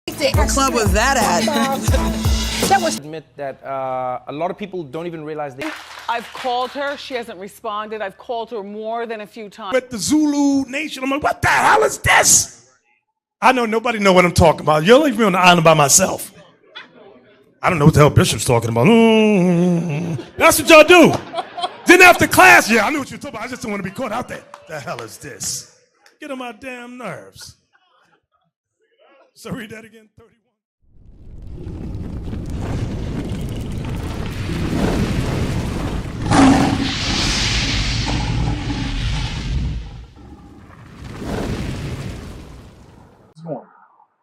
What club was that at? That was admit that a lot of people don't even realize they. I've called her. She hasn't responded. I've called her more than a few times. At the Zulu Nation, I'm like, what the hell is this? I know nobody know what I'm talking about. You'll leave me on the island by myself. I don't know what the hell Bishop's talking about. That's what y'all do. Then after class, yeah, I knew what you were talking about. I just didn't want to be caught out there. The hell is this? Get on my damn nerves. So read that again, 31.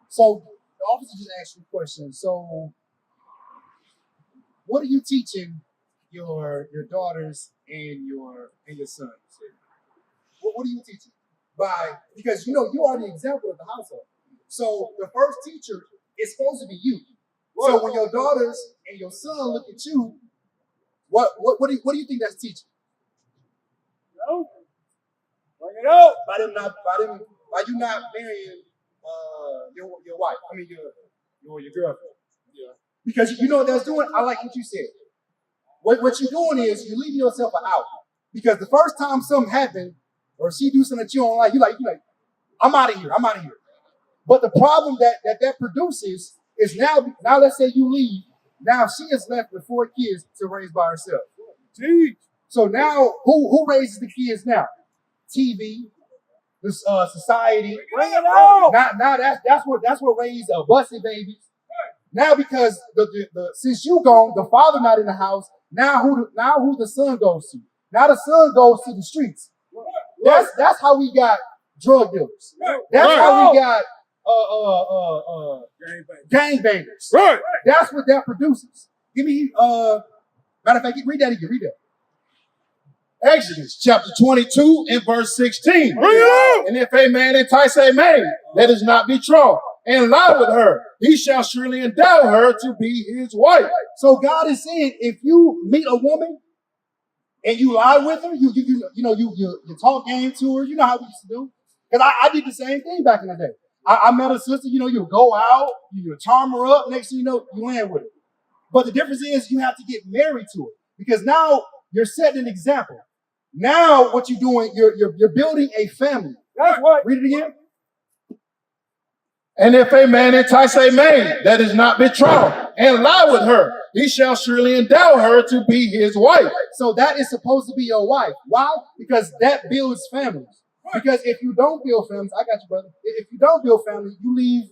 So the officer just asked you a question. So what are you teaching your daughters and your sons? What are you teaching? Because you are the example of the household. So the first teacher is supposed to be you. So when your daughters and your son look at you, what do you think that's teaching? Bring it out. By you not marrying your wife. I mean your girlfriend. Yeah. Because you know what that's doing? I like what you said. What you're doing is you're leaving yourself out. Because the first time something happened, or she do something that you don't like, you're like, I'm out of here. But the problem that produces is now let's say you leave. Now she is left with 4 kids to raise by herself. Jeez. So now who raises the kids now? TV, the society. Bring it out. Now that's what raised busted babies. Now because the since you gone, the father not in the house. Now who the son goes to? Now the son goes to the streets. That's how we got drug dealers. That's how we got gangbangers. Right. That's what that produces. Give me matter of fact, read that again. Read that. Exodus chapter 22 and verse 16. Bring it out. And if a man entice a maid, let us not be betrothed, and lie with her, he shall surely endow her to be his wife. So God is saying, if you meet a woman and you lie with her, you talk game to her. You know how we used to do. Because I did the same thing back in the day. I met a sister. You go out, you charm her up. Next thing you know, you land with her. But the difference is you have to get married to her because now you're setting an example. Now what you're doing, you're building a family. That's right. Read it again. And if a man entice a maid that is not betrothed and lie with her, he shall surely endow her to be his wife. So that is supposed to be your wife. Why? Because that builds families. Because if you don't build families, I got you, brother. If you don't build families, you leave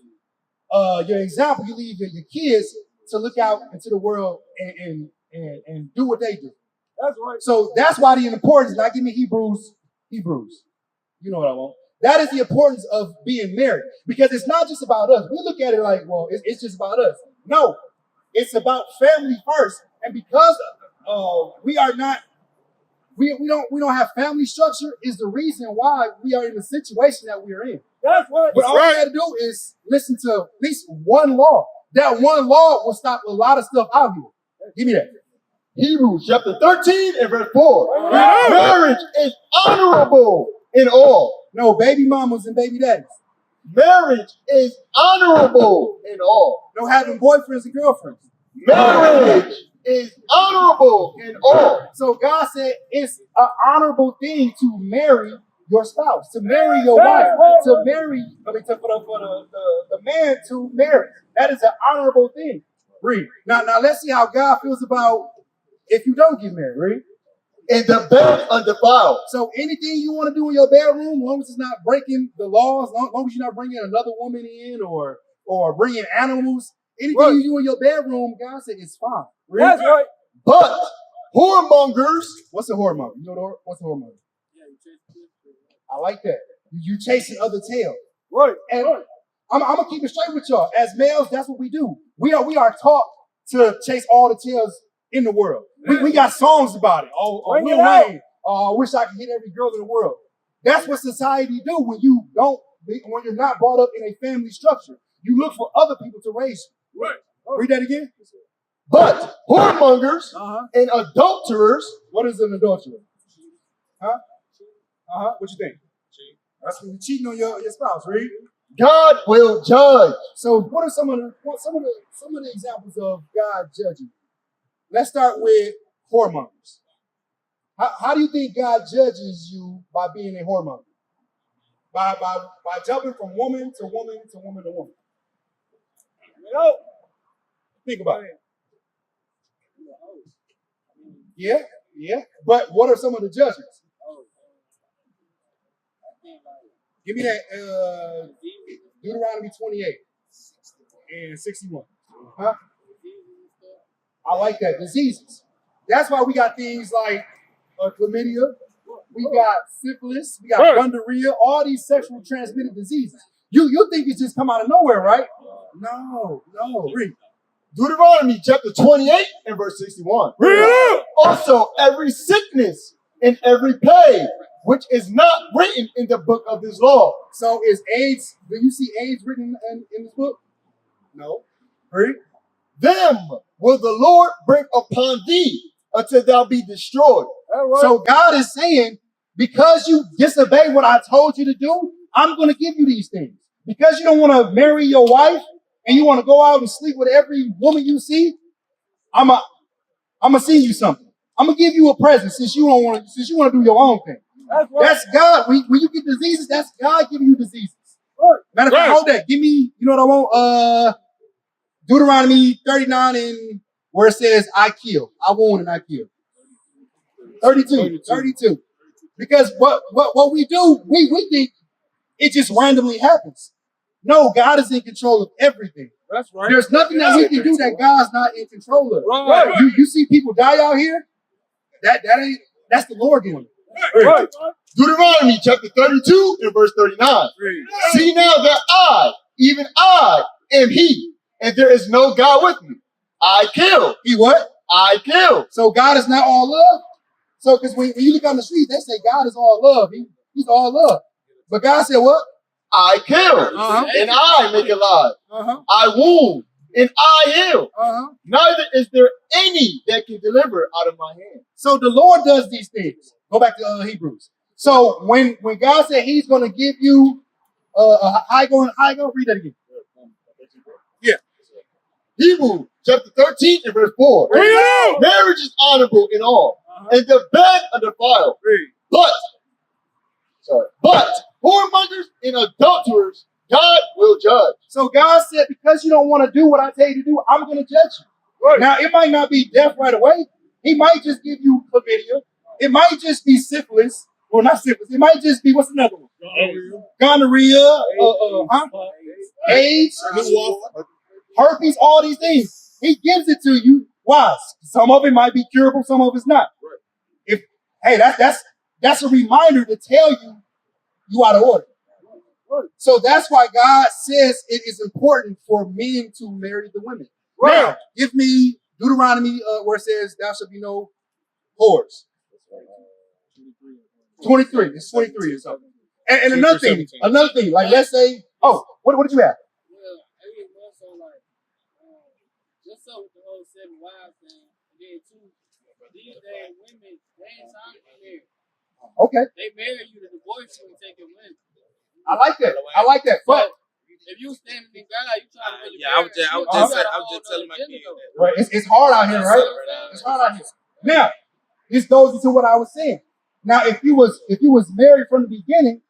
your example, you leave your kids to look out into the world and do what they do. That's right. So that's why the importance, now give me Hebrews. You know what I want. That is the importance of being married. Because it's not just about us. We look at it like, well, it's just about us. No, it's about family first. And because we don't have family structure is the reason why we are in the situation that we are in. That's right. But all we got to do is listen to at least one law. That one law will stop a lot of stuff out here. Give me that. Hebrews chapter 13 and verse 4. Marriage is honorable in all. No, baby mamas and baby daddies. Marriage is honorable in all. No having boyfriends and girlfriends. Marriage is honorable in all. So God said it's an honorable thing to marry your spouse, to marry your wife, to marry, for the man to marry. That is an honorable thing. Read. Now let's see how God feels about if you don't get married. Read. And the bed undefiled. So anything you want to do in your bedroom, as long as it's not breaking the laws, as long as you're not bringing another woman in or bringing animals, anything you do in your bedroom, God said it's fine. Read. That's right. But whoremongers. What's a whoremonger? You know what's a whoremonger? I like that. You chasing other tails. Right. And I'm gonna keep it straight with y'all. As males, that's what we do. We are taught to chase all the tails in the world. We got songs about it. Lil Wayne. I wish I could hit every girl in the world. That's what society do when you're not brought up in a family structure. You look for other people to raise you. Right. Read that again. But whoremongers and adulterers. What is an adulterer? Huh? What you think? That's when you're cheating on your spouse, read. God will judge. So what are some of the examples of God judging? Let's start with whoremongers. How do you think God judges you by being a whoremonger? By jumping from woman to woman to woman to woman. Think about it. Yeah. But what are some of the judgments? Give me that Deuteronomy 28 and 61. Huh? I like that. Diseases. That's why we got things like chlamydia, we got syphilis, we got gonorrhea, all these sexual transmitted diseases. You think it's just come out of nowhere, right? No. Read. Deuteronomy chapter 28 and verse 61. Also, every sickness and every plague which is not written in the book of this law. So is AIDS, do you see AIDS written in this book? No. Read. Them will the Lord bring upon thee until thou be destroyed. So God is saying, because you disobey what I told you to do, I'm going to give you these things. Because you don't want to marry your wife and you want to go out and sleep with every woman you see, I'm gonna send you something. I'm gonna give you a present since you want to do your own thing. That's God. When you get diseases, that's God giving you diseases. Matter of fact, hold that. Give me, you know what I want? Deuteronomy 39 and where it says, I kill. I wound and I kill. 32. Because what we do, we think it just randomly happens. No, God is in control of everything. That's right. There's nothing that we can do that God's not in control of. Right. You see people die out here? That's the Lord doing it. Right. Deuteronomy chapter 32 and verse 39. See now that I, even I, am he, and there is no God with me. I kill. He what? I kill. So God is not all love? So because when you look on the street, they say God is all love. He's all love. But God said what? I kill, and I make alive. I wound, and I heal. Neither is there any that can deliver out of my hand. So the Lord does these things. Go back to Hebrews. So when God said he's going to give you how you gonna read that again? Yeah. Hebrews chapter 13 and verse 4. Marriage is honorable in all, and the bed undefiled. But whoremongers and adulterers, God will judge. So God said, because you don't want to do what I tell you to do, I'm going to judge you. Right. Now, it might not be death right away. He might just give you chlamydia. It might just be syphilis. Well, not syphilis. It might just be, what's another one? Gonorrhea, AIDS, herpes, all these things. He gives it to you. Why? Some of it might be curable, some of it's not. That's a reminder to tell you out of order. So that's why God says it is important for men to marry the women. Now, give me Deuteronomy where it says, thou shalt be no whores. 23. It's 23 or something. And another thing, like let's say, what did you have? Just so with the whole 7 wives thing, and then too, these days women, they ain't trying to be married. Okay. They marry you to divorce you and take your money. I like that. But if you standing in God, you trying to really I was just telling my kids that. Right. It's hard out here, right? It's hard out here. Now, this goes into what I was saying. Now, if you was married from the beginning,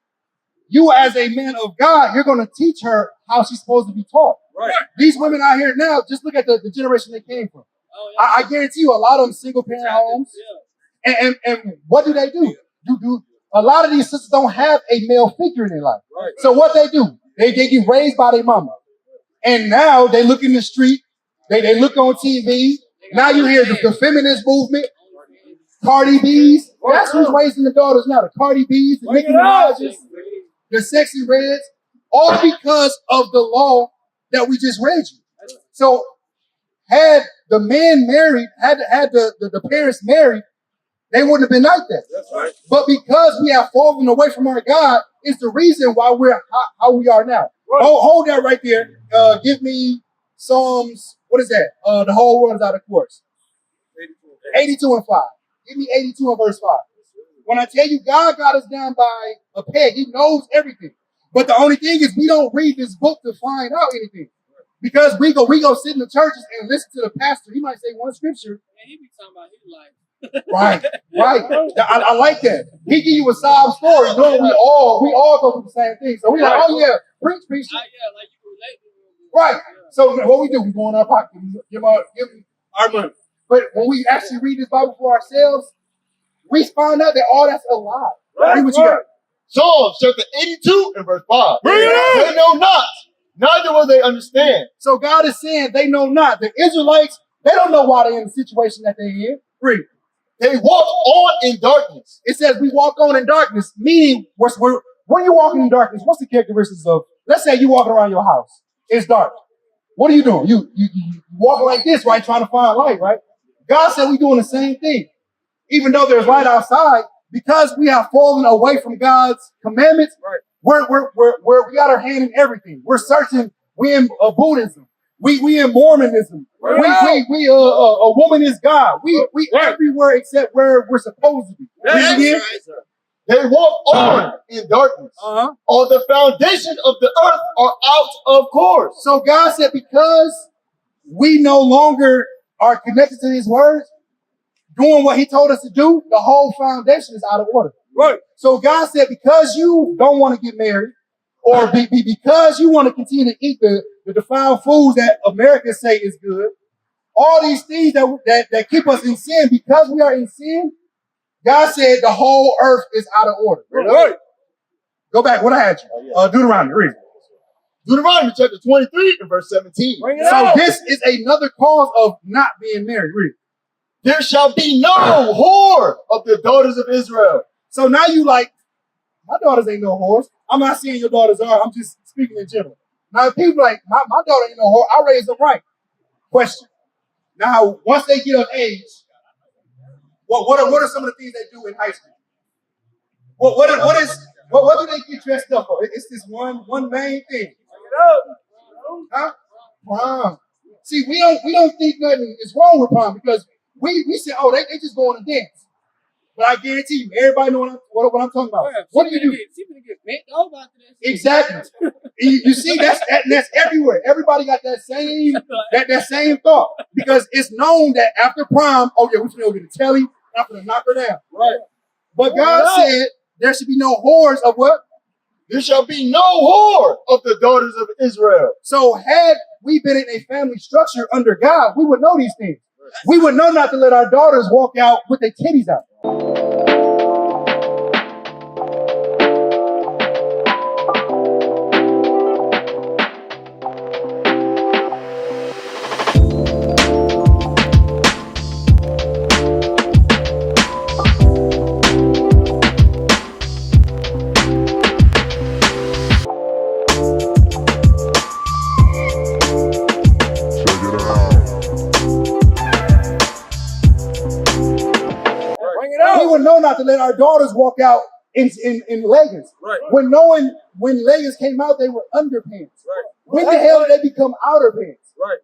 you as a man of God, you're going to teach her how she's supposed to be taught. Right. These women out here now, just look at the generation they came from. I guarantee you, a lot of them single parent homes. And what do? A lot of these sisters don't have a male figure in their life. Right. So what they do, they get raised by their mama. And now they look in the street, they look on TV. Now you hear the feminist movement, Cardi B's. That's who's raising the daughters now, the Cardi B's, the Nicki Minaj's, the Sexy Reds, all because of the law that we just read you. So had the man married, had the parents married, they wouldn't have been like that. That's right. But because we have fallen away from our God, it's the reason why we're how we are now. Right. Hold that right there. Give me Psalms, what is that? The whole world is out of course. 82 and 5. Give me 82 and verse 5. When I tell you God got us down by a peg, he knows everything. But the only thing is we don't read this book to find out anything. Because we go sit in the churches and listen to the pastor. He might say one scripture. And he be talking about his life. Right. I like that. He give you a sob story, knowing we all go through the same thing. So we like, oh yeah, preach. Yeah, like you relate to him. Right. So what we do, we go in our pocket, we give them our money. But when we actually read this Bible for ourselves, we find out that all that's a lie. Read what you got. Psalms chapter 82 and verse 5. Bring it up. They know not, neither will they understand. So God is saying they know not. The Israelites, they don't know why they're in the situation that they're in. Read. They walk on in darkness. It says we walk on in darkness, meaning when you're walking in darkness, what's the characteristics of, let's say you're walking around your house. It's dark. What are you doing? You walking like this, right? Trying to find light, right? God said we're doing the same thing. Even though there's light outside, because we have fallen away from God's commandments, right? We got our hand in everything. We're searching. We in Buddhism. We in Mormonism. Right. We a woman is God. We everywhere except where we're supposed to be. They walk on in darkness. All the foundations of the earth are out of course. So God said, because we no longer are connected to his words, doing what he told us to do, the whole foundation is out of order. Right. So God said, because you don't want to get married, or because you want to continue to eat the defiled foods that Americans say is good, all these things that keep us in sin, because we are in sin, God said the whole earth is out of order. Right. Go back. What I had you? Deuteronomy. Read. Deuteronomy chapter 23 and verse 17. So this is another cause of not being married. Read. There shall be no whore of the daughters of Israel. So now you like, my daughters ain't no whores. I'm not saying your daughters are. I'm just speaking in general. Now if people like, my daughter ain't no whore, I raised them right. Question. Now, once they get of age, what are some of the things they do in high school? What do they get dressed up for? It's this one main thing. Huh? Prom. See, we don't think nothing is wrong with prom because we say, oh, they just going to dance. But I guarantee you, everybody know what I'm talking about. What do you do? She gonna get bent over after that. Exactly. You see, that's everywhere. Everybody got that same thought because it's known that after prom, oh yeah, we're gonna go get a telly. I'm gonna knock her down. Right. But God said there should be no whores of what? There shall be no whore of the daughters of Israel. So had we been in a family structure under God, we would know these things. We would know not to let our daughters walk out with their titties out. We would know not to let our daughters walk out in leggings. Right. When leggings came out, they were underpants. Right. When the hell did they become outer pants? Right.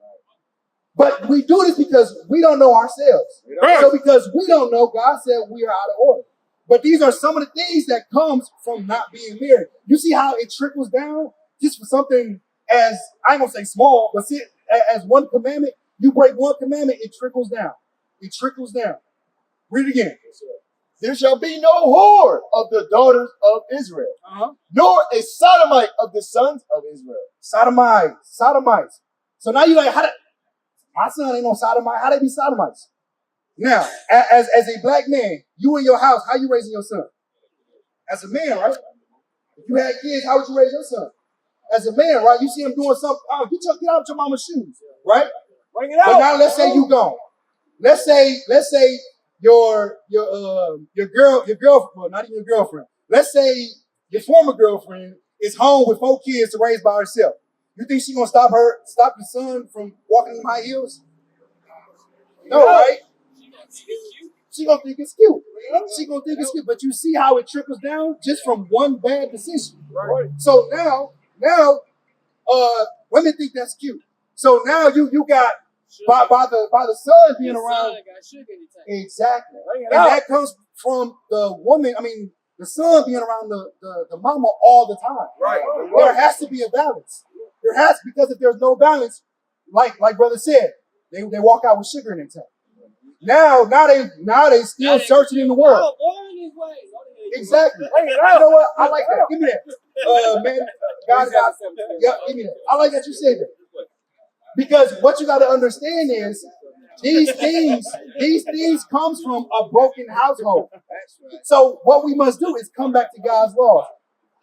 But we do this because we don't know ourselves. So because we don't know, God said we are out of order. But these are some of the things that comes from not being married. You see how it trickles down just for something as, I ain't gonna say small, but see, as one commandment, you break one commandment, it trickles down. It trickles down. Read it again. There shall be no whore of the daughters of Israel, nor a sodomite of the sons of Israel. Sodomites. So now you're like, my son ain't no sodomite. How they be sodomites? Now, as a black man, you in your house, how you raising your son? As a man, right? If you had kids, how would you raise your son? As a man, right? You see him doing something. Oh, get out your mama's shoes, right? Bring it out. But now let's say you gone. Let's say your girlfriend, well, not even your girlfriend. Let's say your former girlfriend is home with 4 kids to raise by herself. You think she's gonna stop your son from walking in high heels? No, right? She gonna think it's cute. She gonna think it's cute. But you see how it trickles down just from one bad decision. Right. So now, women think that's cute. So now you got by the son being around. Exactly. And that comes from the woman. I mean, the son being around the mama all the time. Right. There has to be a balance. There has, because if there's no balance, like brother said, they walk out with sugar in their tongue. Now they still searching in the world. Exactly. Hey, you know what? I like that. Give me that. Man, God, yeah, give me that. I like that you said that. Because what you got to understand is these things comes from a broken household. So what we must do is come back to God's laws.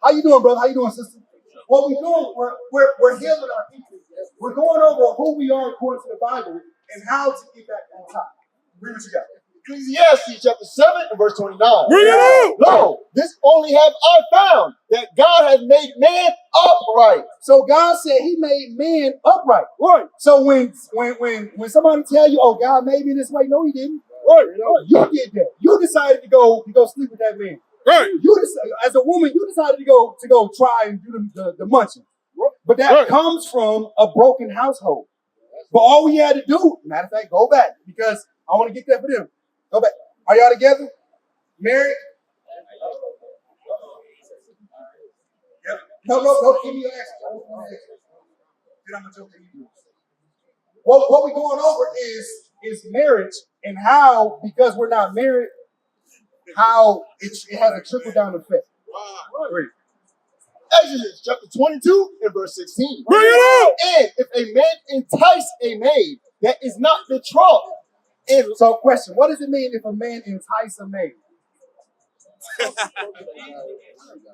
How you doing, brother? How you doing, sister? What we doing? We're healing our people. We're going over who we are according to the Bible and how to get back on top. Read what you got. Ecclesiastes chapter 7 and verse 29. Bring it out! Lo, this only have I found, that God has made man upright. So God said He made man upright. Right. So when somebody tell you, "Oh, God made me this way," no, He didn't. Right. You did that. You decided to go sleep with that man. Right. As a woman, you decided to go try and do the munching. But that comes from a broken household. But all we had to do, matter of fact, go back, because I want to get that for them. Go back. Are y'all together? Married? Yep. No. Give me your answer. Then I'm gonna tell you. What we're going over is marriage and how, because we're not married, how it has a trickle down effect. Great. Exodus chapter 22 and verse 16. Bring it out! And if a man entice a maid that is not betrothed, So, question: what does it mean if a man entice a maid?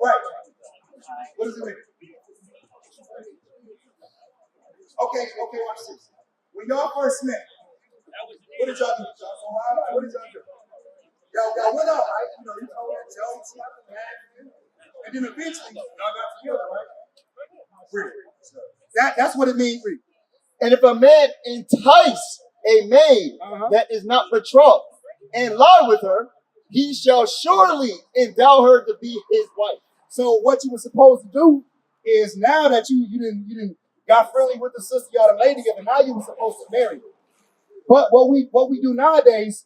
Right. What does it mean? Okay, watch this. When y'all first met, what did y'all do? What did y'all do? Y'all went out, right? You know, you told her, jokes, and then eventually y'all got together, right? Read. That's what it means, read. and if a man entice a maid that is not betrothed and lie with her, he shall surely endow her to be his wife. So what you were supposed to do is, now that you didn't got friendly with the sister, y'all done lay together, now you were supposed to marry her. But what we do nowadays,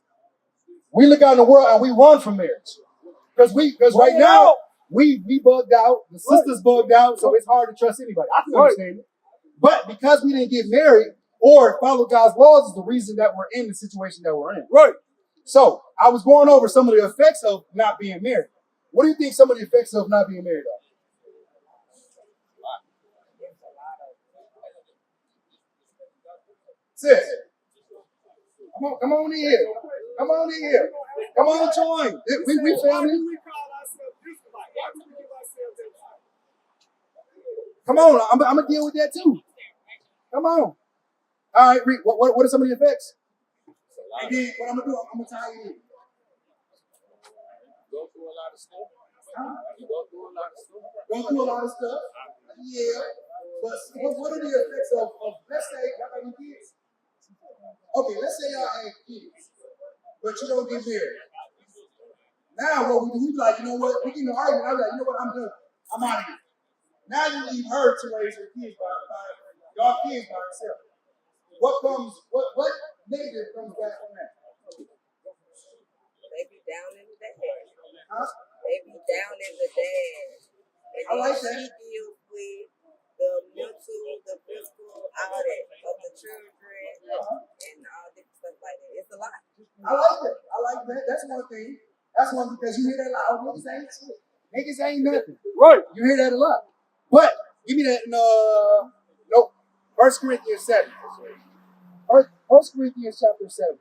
we look out in the world and we run from marriage. Because right now we bugged out, the sister's bugged out, so it's hard to trust anybody. I can understand it. But because we didn't get married or follow God's laws is the reason that we're in the situation that we're in. Right. So I was going over some of the effects of not being married. What do you think some of the effects of not being married are? Sis, come on in here. Come on in here. Come on, join. We family. Come on, I'm gonna deal with that too. Come on. All right, Reed, what are some of the effects? And then what I'm gonna do, I'm gonna tie you in. Go through a lot of stuff. You go through a lot of stuff. Yeah. But what are the effects of let's say y'all got any kids? Okay, let's say y'all have kids, but you don't get married. Now what we do, we be like, you know what? We get in an argument. I'm like, you know what? I'm done. I'm out of here. Now you leave her to raise her kids by y'all kids by herself. What negative comes back from that? They be down in the dad. Huh? They be down in the dad. And I like then that. she deals with the mental, the physical, all that of the children and all different stuff like that. It's a lot. I like that. That's one thing. That's one, because you hear that a lot. Oh, niggas ain't shit. Niggas ain't nothing. Right. You hear that a lot. But give me that in 1 Corinthians 7. 1 Corinthians chapter 7.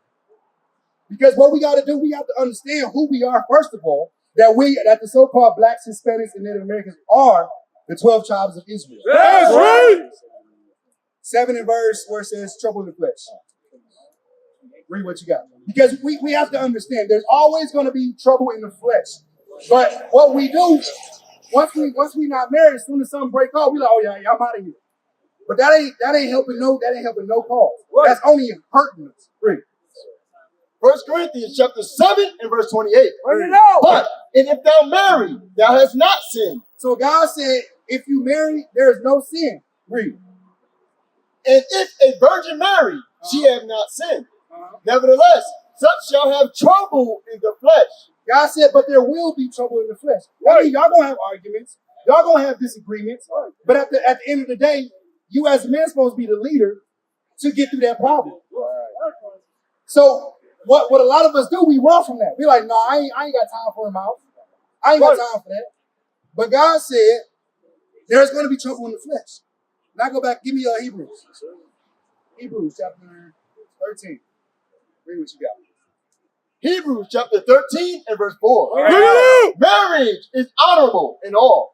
Because what we got to do, we have to understand who we are, first of all, that the so-called blacks, Hispanics, and Native Americans are the 12 tribes of Israel. That's right. 7 in verse where it says trouble in the flesh. Read what you got. Because we have to understand there's always going to be trouble in the flesh. But what we do, once we not married, as soon as something break off, we like, oh yeah, I'm out of here. But that ain't helping no cause. Right. That's only hurting us. Read. 1 Corinthians chapter 7 and verse 28. But, and if thou marry, thou hast not sinned. So God said, if you marry, there is no sin. Read. And if a virgin marry, she have not sinned. Nevertheless, such shall have trouble in the flesh, God said, but there will be trouble in the flesh. I mean, y'all gonna have arguments. Y'all gonna have disagreements. But at the end of the day, you as a man supposed to be the leader to get through that problem. So what a lot of us do, we run from that. We're like, no, I ain't got time for him out. I ain't got time for that. But God said, there's going to be trouble in the flesh. Now go back, give me Hebrews. Hebrews chapter 13. Read what you got. Hebrews chapter 13 and verse 4. Right. Marriage is honorable in all,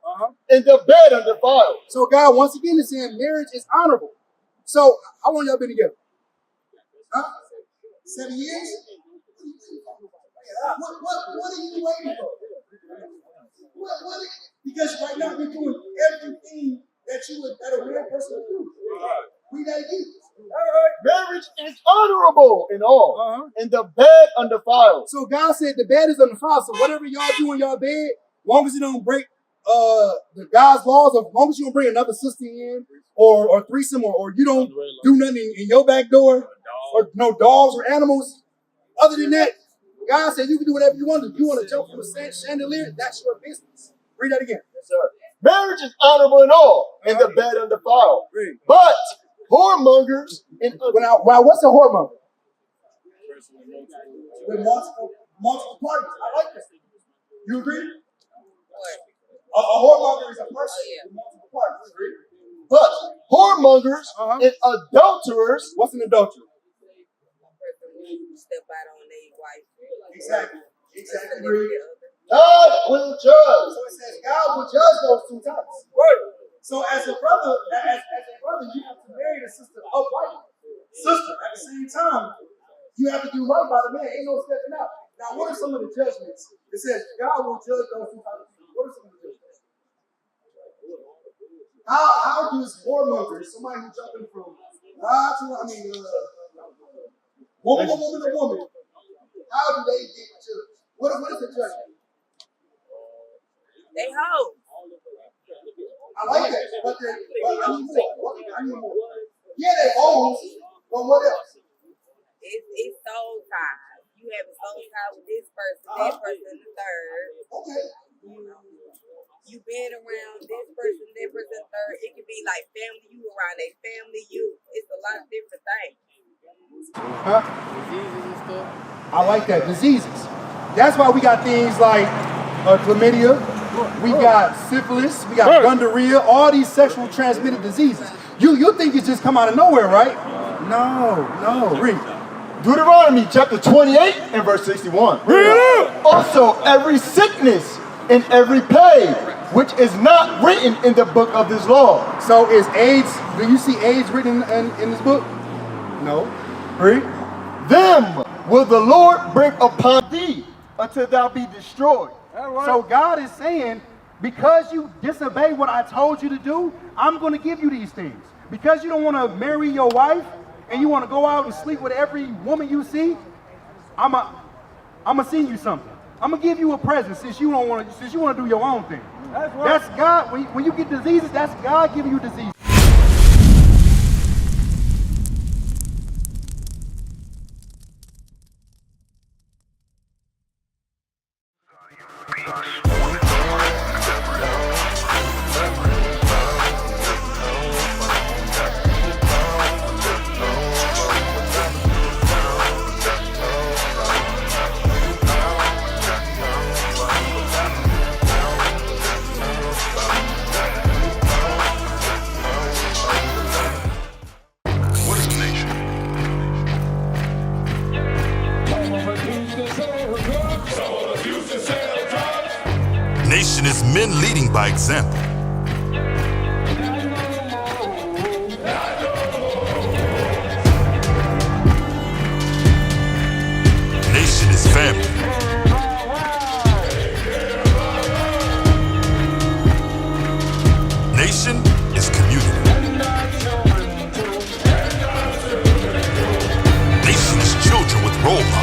and the bed undefiled. So God, once again, is saying marriage is honorable. So how long y'all been together? Huh? 7 years? What are you waiting for? Because right now we're doing everything that a real person would do. We gotta get it. Marriage is honorable in all, and the bed undefiled. So God said the bed is undefiled. So whatever y'all do in y'all bed, as long as you don't break the God's laws, as long as you don't bring another sister in, or threesome, or you don't do nothing in your back door, or no dogs or animals. Other than that, God said you can do whatever you want. If you want to jump from a chandelier, that's your business. Read that again. Yes, sir. Marriage is honorable in all, and the bed undefiled. But whoremongers and what's a whoremonger? With multiple parties. I like this. You agree? A whoremonger is a person with multiple parties. But whoremongers and adulterers. What's an adulterer? Step out on their wife. Exactly. God will judge. So it says God will judge those two types. Right. So as a brother, you have to marry the sister upright. Sister, at the same time, you have to do right by the man. Ain't no stepping out. Now, what are some of the judgments? It says God will judge those two types of people. What are some of the judgments? How does whoremongers, somebody who's jumping from woman to woman, how do they get judged? What is the judgment? They hoe. I like that, but I need more. Yeah, they own, but what else? It's soul ties. You have a soul tie with this person, that person, the third. Okay. You been around this person, that person, third. It could be like family. You around a family. It's a lot of different things. Huh? Diseases and stuff. I like that. Diseases. That's why we got things like chlamydia. We got syphilis. We got gonorrhea. All these sexual transmitted diseases. You think it just come out of nowhere, right? No. Read. Deuteronomy chapter 28 and verse 61. Also, every sickness and every plague which is not written in the book of this law. So is AIDS, do you see AIDS written in this book? No. Read. Them will the Lord bring upon thee until thou be destroyed. Right. So God is saying, because you disobey what I told you to do, I'm going to give you these things. Because you don't want to marry your wife and you want to go out and sleep with every woman you see, I'm gonna send you something. I'm gonna give you a present since you want to do your own thing. That's right. That's God. When you get diseases, that's God giving you diseases. Nation is men leading by example. Nation is family. Nation is community. Nation is children with role models.